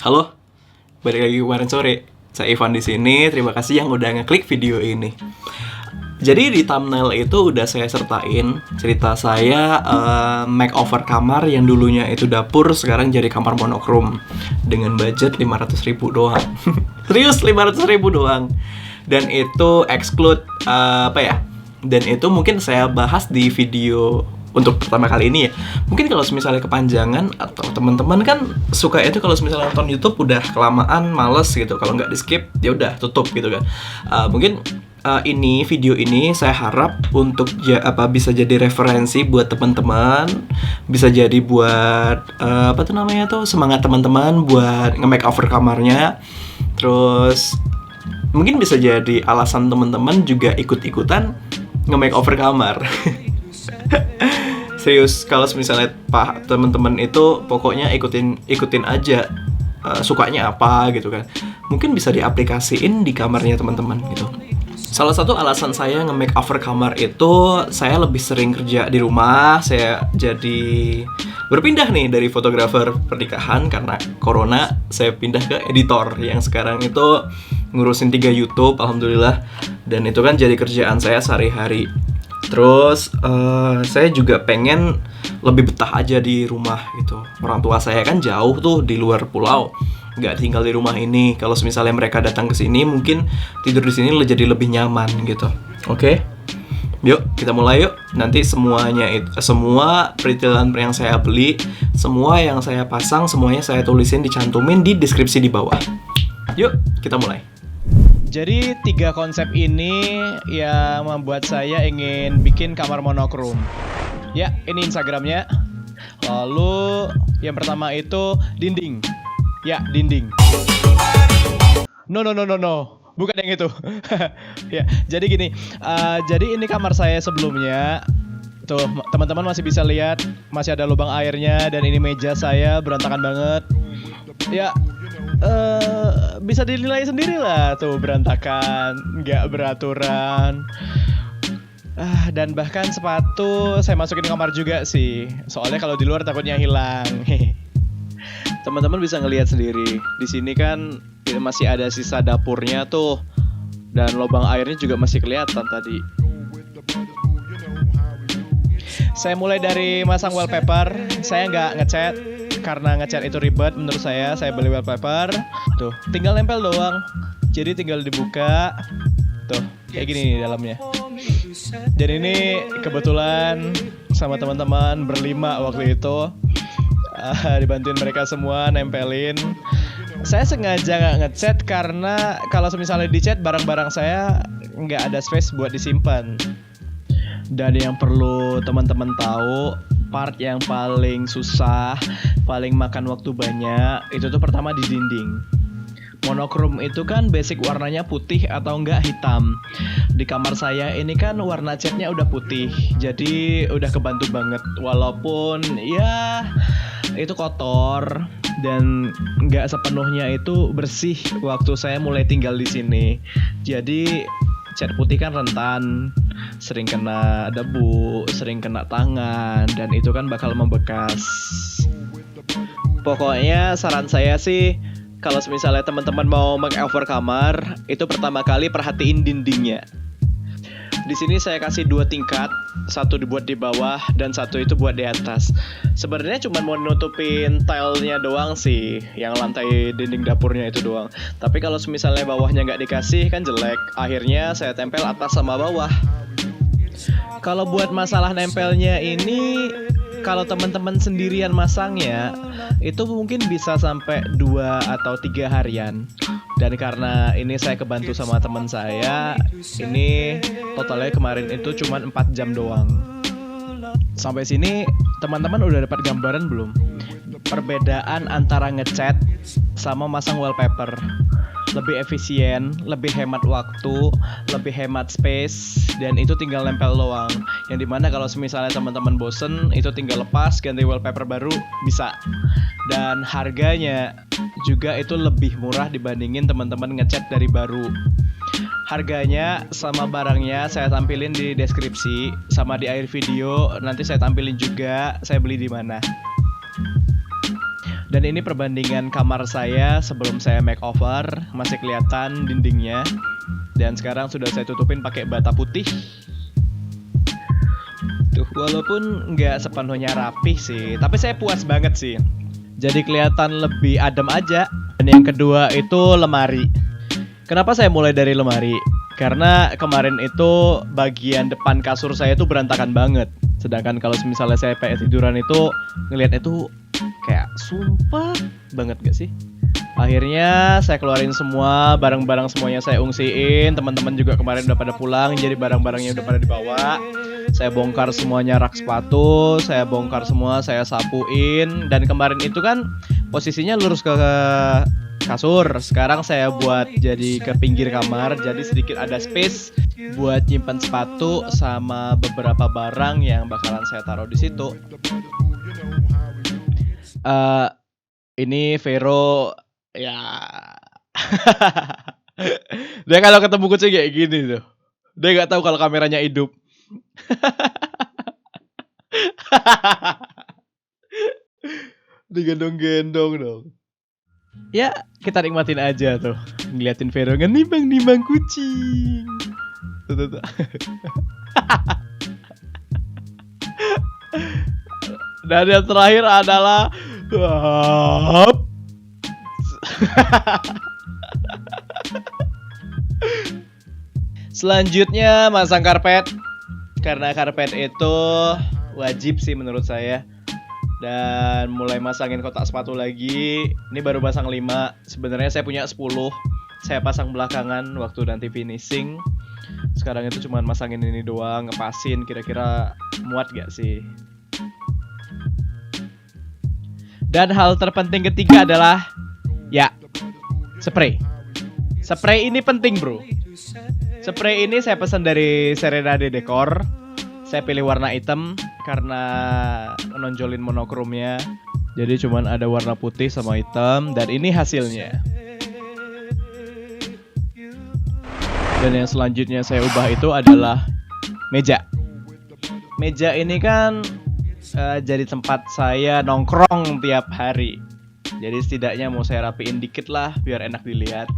Halo, balik lagi kemarin sore. Saya Ivan di sini. Terima kasih yang udah ngeklik video ini. Jadi di thumbnail itu udah saya sertain cerita saya makeover kamar yang dulunya itu dapur, sekarang jadi kamar monokrom dengan budget 500.000 doang. Serius 500.000 doang. Dan itu exclude Dan itu mungkin saya bahas di video untuk pertama kali ini ya. Mungkin kalau misalnya kepanjangan atau teman-teman kan suka itu kalau misalnya nonton YouTube udah kelamaan males gitu, kalau nggak di skip ya udah tutup gitu kan. Mungkin ini video ini saya harap untuk bisa jadi referensi buat teman-teman, bisa jadi buat semangat teman-teman buat nge-makeover kamarnya. Terus mungkin bisa jadi alasan teman-teman juga ikut-ikutan nge-makeover kamar. Serius, kalau misalnya teman-teman itu pokoknya ikutin aja sukanya apa gitu kan. Mungkin bisa diaplikasiin di kamarnya teman-teman gitu. Salah satu alasan saya nge-makeover kamar itu, saya lebih sering kerja di rumah. Saya jadi berpindah nih dari fotografer pernikahan karena corona. Saya pindah ke editor yang sekarang itu ngurusin 3 YouTube, alhamdulillah. Dan itu kan jadi kerjaan saya sehari-hari. Terus saya juga pengen lebih betah aja di rumah gitu. Orang tua saya kan jauh tuh di luar pulau, nggak tinggal di rumah ini. Kalau misalnya mereka datang ke sini, mungkin tidur di sini jadi lebih nyaman gitu. Oke? Yuk, kita mulai yuk. Nanti semua peritilan yang saya beli, semua yang saya pasang, semuanya saya tulisin, dicantumin di deskripsi di bawah. Yuk, kita mulai. Jadi 3 konsep ini yang membuat saya ingin bikin kamar monokrom. Ya, ini Instagramnya. Lalu yang pertama itu dinding. Ya, dinding. No. Bukan yang itu. Ya, jadi gini. Jadi ini kamar saya sebelumnya. Tuh, teman-teman masih bisa lihat, masih ada lubang airnya, dan ini meja saya berantakan banget. Ya, bisa dinilai sendiri lah, tuh berantakan, nggak beraturan. Dan bahkan sepatu saya masukin kamar juga sih, soalnya kalau di luar takutnya hilang. Teman-teman bisa ngelihat sendiri. Di sini kan masih ada sisa dapurnya tuh, dan lubang airnya juga masih kelihatan tadi. Saya mulai dari masang wallpaper. Saya nggak ngecat karena ngecat itu ribet menurut saya. Saya beli wallpaper. Tuh, tinggal nempel doang. Jadi tinggal dibuka. Tuh, kayak gini nih dalamnya. Dan ini kebetulan sama teman-teman berlima waktu itu. Dibantuin mereka semua nempelin. Saya sengaja nggak ngecat karena kalau misalnya dicat barang-barang saya nggak ada space buat disimpan. Dan yang perlu teman-teman tahu, part yang paling susah, paling makan waktu banyak, itu tuh pertama di dinding. Monokrom itu kan basic warnanya putih atau enggak hitam. Di kamar saya ini kan warna catnya udah putih, jadi udah kebantu banget. Walaupun ya itu kotor dan enggak sepenuhnya itu bersih waktu saya mulai tinggal di sini. Jadi cat putih kan rentan, sering kena debu, sering kena tangan, dan itu kan bakal membekas. Pokoknya saran saya sih, kalau misalnya teman-teman mau makeover kamar, itu pertama kali perhatiin dindingnya. Di sini saya kasih 2 tingkat, satu dibuat di bawah dan satu itu buat di atas. Sebenarnya cuma mau nutupin tilenya doang sih, yang lantai dinding dapurnya itu doang. Tapi kalau misalnya bawahnya nggak dikasih kan jelek. Akhirnya saya tempel atas sama bawah. Kalau buat masalah nempelnya ini, kalau teman-teman sendirian masangnya, itu mungkin bisa sampai 2 atau 3 harian. Dan karena ini saya kebantu sama teman saya, ini totalnya kemarin itu cuma 4 jam doang. Sampai sini teman-teman udah dapat gambaran belum? Perbedaan antara ngecat sama masang wallpaper. Lebih efisien, lebih hemat waktu, lebih hemat space, dan itu tinggal nempel doang. Yang dimana kalau misalnya teman-teman bosen, itu tinggal lepas, ganti wallpaper baru, bisa. Dan harganya juga itu lebih murah dibandingin teman-teman ngecat dari baru. Harganya sama barangnya saya tampilin di deskripsi, sama di akhir video nanti saya tampilin juga saya beli di mana. Dan ini perbandingan kamar saya sebelum saya makeover, masih kelihatan dindingnya. Dan sekarang sudah saya tutupin pakai bata putih. Tuh, walaupun nggak sepenuhnya rapih sih, tapi saya puas banget sih. Jadi kelihatan lebih adem aja. Dan yang kedua itu lemari. Kenapa saya mulai dari lemari? Karena kemarin itu bagian depan kasur saya itu berantakan banget. Sedangkan kalau misalnya saya pakai tiduran itu ngelihatnya tuh kayak sumpah banget gak sih? Akhirnya saya keluarin semua, barang-barang semuanya saya ungsiin. Teman-teman juga kemarin udah pada pulang, jadi barang-barangnya udah pada dibawa. Saya bongkar semuanya rak sepatu, saya bongkar semua, saya sapuin. Dan kemarin itu kan posisinya lurus ke kasur. Sekarang saya buat jadi ke pinggir kamar, jadi sedikit ada space buat nyimpan sepatu sama beberapa barang yang bakalan saya taruh di situ. Ini Vero ya. Dia kalau ketemu kucing kayak gini tuh. Dia nggak tahu kalau kameranya hidup. Digendong-gendong dong. Ya, kita nikmatin aja tuh. Ngeliatin Vero ngenimbang-nimbang kucing. Tuh. Dan yang terakhir adalah selanjutnya masang karpet. Karena karpet itu wajib sih menurut saya. Dan mulai masangin kotak sepatu lagi. Ini baru pasang 5. Sebenarnya saya punya 10. Saya pasang belakangan waktu nanti finishing. Sekarang itu cuma masangin ini doang, ngepasin. Kira-kira muat gak sih? Dan hal terpenting ketiga adalah ya, spray. Spray ini penting, bro. Spray ini saya pesan dari Serenade Decor. Saya pilih warna hitam karena menonjolin monokromnya. Jadi cuman ada warna putih sama hitam. Dan ini hasilnya. Dan yang selanjutnya saya ubah itu adalah meja. Meja ini kan jadi tempat saya nongkrong tiap hari. Jadi setidaknya mau saya rapiin dikit lah biar enak dilihat.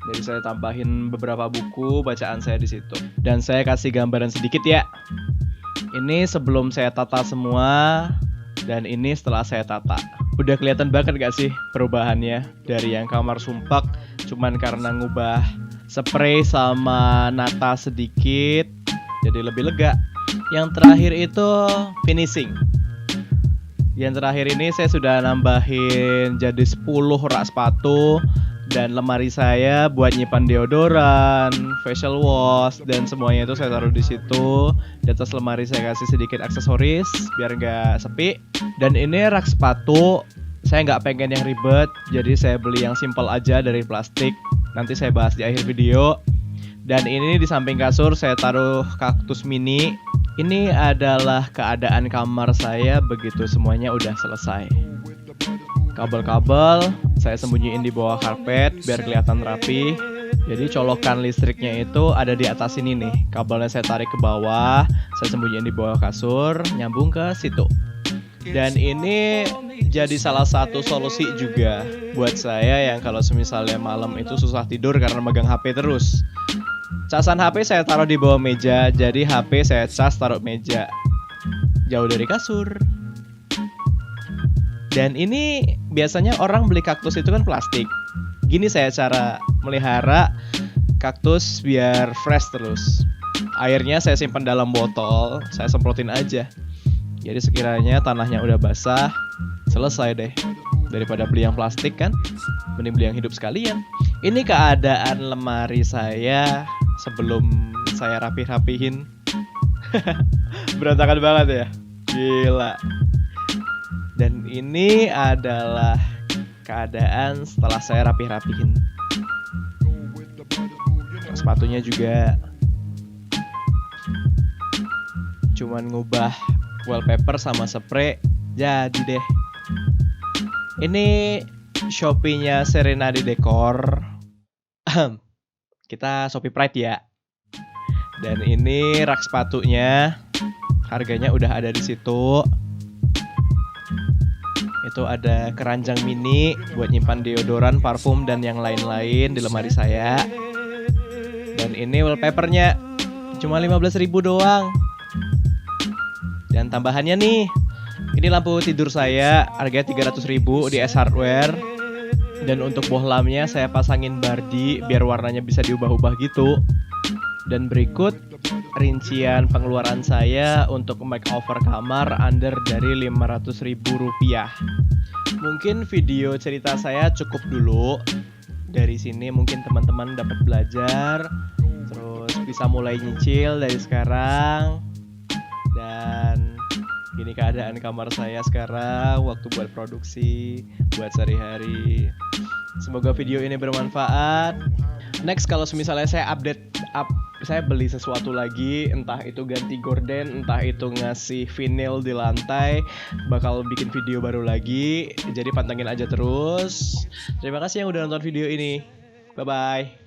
Jadi saya tambahin beberapa buku bacaan saya di situ. Dan saya kasih gambaran sedikit ya. Ini sebelum saya tata semua, dan ini setelah saya tata. Udah kelihatan banget gak sih perubahannya? Dari yang kamar sumpek cuman karena ngubah spray sama nata sedikit, jadi lebih lega. Yang terakhir itu finishing. Yang terakhir ini saya sudah nambahin jadi 10 rak sepatu. Dan lemari saya buat nyimpan deodoran, facial wash, dan semuanya itu saya taruh di situ. Di atas lemari saya kasih sedikit aksesoris biar nggak sepi. Dan ini rak sepatu saya nggak pengen yang ribet, jadi saya beli yang simple aja dari plastik. Nanti saya bahas di akhir video. Dan ini di samping kasur saya taruh kaktus mini. Ini adalah keadaan kamar saya begitu semuanya udah selesai. Kabel-kabel saya sembunyiin di bawah karpet biar kelihatan rapi. Jadi colokan listriknya itu ada di atas sini nih. Kabelnya saya tarik ke bawah, saya sembunyiin di bawah kasur, nyambung ke situ. Dan ini jadi salah satu solusi juga buat saya yang kalau misalnya malam itu susah tidur karena megang HP terus. Casan HP saya taruh di bawah meja, jadi HP saya cas taruh meja, jauh dari kasur. Dan ini biasanya orang beli kaktus itu kan plastik. Gini saya cara melihara kaktus biar fresh terus. Airnya saya simpan dalam botol, saya semprotin aja. Jadi sekiranya tanahnya udah basah, selesai deh. Daripada beli yang plastik kan, mending beli yang hidup sekalian. Ini keadaan lemari saya sebelum saya rapih-rapihin. Berantakan banget ya, gila. Dan ini adalah keadaan setelah saya rapih-rapihin. Sepatunya juga cuman ngubah wallpaper sama spray, jadi deh. Ini Shopee-nya Serenade Decor. Kita Shopee Pride ya. Dan ini rak sepatunya. Harganya udah ada di situ. Itu ada keranjang mini buat nyimpan deodoran, parfum, dan yang lain-lain di lemari saya. Dan ini wallpapernya cuma 15.000 doang. Dan tambahannya nih, ini lampu tidur saya harganya 300.000 di S Hardware. Dan untuk bohlamnya saya pasangin Bardi biar warnanya bisa diubah-ubah gitu. Dan berikut rincian pengeluaran saya untuk makeover kamar under dari 500.000 rupiah. Mungkin video cerita saya cukup dulu. Dari sini mungkin teman-teman dapat belajar, terus bisa mulai nyicil dari sekarang. Dan gini keadaan kamar saya sekarang waktu buat produksi, buat sehari-hari. Semoga video ini bermanfaat. Next kalau misalnya saya saya beli sesuatu lagi, entah itu ganti gorden, entah itu ngasih vinyl di lantai, bakal bikin video baru lagi. Jadi pantengin aja terus. Terima kasih yang udah nonton video ini. Bye bye.